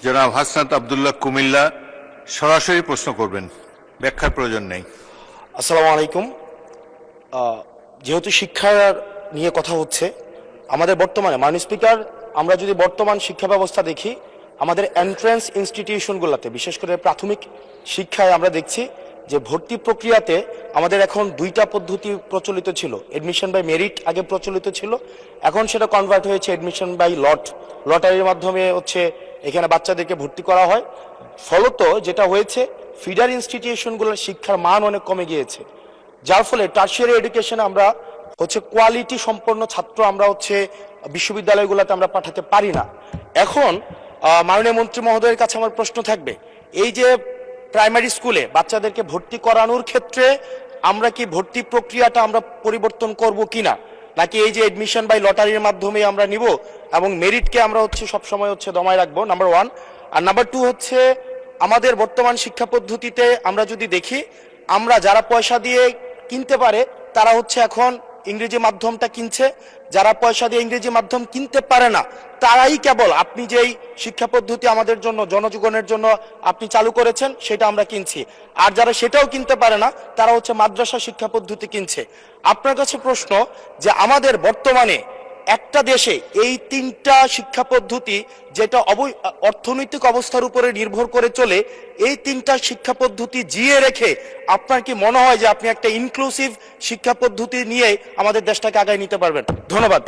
জনাব হাসনাত আব্দুল্লাহ কুমিল্লা সরাসরি প্রশ্ন করবেন, ব্যাখ্যার প্রয়োজন নেই। আসসালামু আলাইকুম। যেহেতু শিক্ষার নিয়ে কথা হচ্ছে, আমাদের বর্তমানে মাননীয় স্পিকার, আমরা যদি বর্তমান শিক্ষা ব্যবস্থা দেখি, আমাদের এন্ট্রান্স ইনস্টিটিউশনগুলোতে বিশেষ করে প্রাথমিক শিক্ষায় আমরা দেখছি যে ভর্তি প্রক্রিয়াতে আমাদের এখন দুইটা পদ্ধতি প্রচলিত ছিল। এডমিশন বাই মেরিট আগে প্রচলিত ছিল, এখন সেটা কনভার্ট হয়েছে এডমিশন বাই লটারির মাধ্যমে হচ্ছে এখানে বাচ্চাদেরকে ভর্তি করা হয়। ফলত যেটা হয়েছে, ফিডার ইনস্টিটিউশনগুলোর শিক্ষার মান অনেক কমে গিয়েছে, যার ফলে টার্সিয়ারি এডুকেশনে আমরা হচ্ছে কোয়ালিটি সম্পন্ন ছাত্র আমরা হচ্ছে বিশ্ববিদ্যালয়গুলোতে আমরা পাঠাতে পারি না। এখন মাননীয় মন্ত্রী মহোদয়ের কাছে আমার প্রশ্ন থাকবে, এই যে প্রাইমারি স্কুলে বাচ্চাদেরকে ভর্তি করানোর ক্ষেত্রে আমরা কি ভর্তি প্রক্রিয়াটা আমরা পরিবর্তন করব কিনা, নাকি এই যে এডমিশন বাই লটারির মাধ্যমে আমরা নিব এবং মেরিটকে আমরা হচ্ছে সবসময় হচ্ছে দমায় রাখবো, নাম্বার ওয়ান। আর নাম্বার টু হচ্ছে, আমাদের বর্তমান শিক্ষা পদ্ধতিতে আমরা যদি দেখি, আমরা যারা পয়সা দিয়ে কিনতে পারে তারা হচ্ছে এখন ইংরেজি মাধ্যমটা কিনছে, যারা পয়সা দিয়ে ইংরেজি মাধ্যম কিনতে পারে না তারাই কেবল আপনি যেই শিক্ষা পদ্ধতি আমাদের জন্য জনজীবনের জন্য আপনি চালু করেছেন সেটা আমরা কিনছি, আর যারা সেটাও কিনতে পারে না তারা হচ্ছে মাদ্রাসা শিক্ষা পদ্ধতি কিনছে। আপনার কাছে প্রশ্ন যে আমাদের বর্তমানে একটা দেশে এই তিনটা শিক্ষা পদ্ধতি যেটা অর্থনৈতিক অবস্থার উপরে নির্ভর করে চলে, এই তিনটা শিক্ষা পদ্ধতি জিয়ে রেখে আপনার কি মনে হয় যে আপনি একটা ইনক্লুসিভ শিক্ষা পদ্ধতি নিয়ে আমাদের দেশটাকে আগায় নিতে পারবেন? ধন্যবাদ।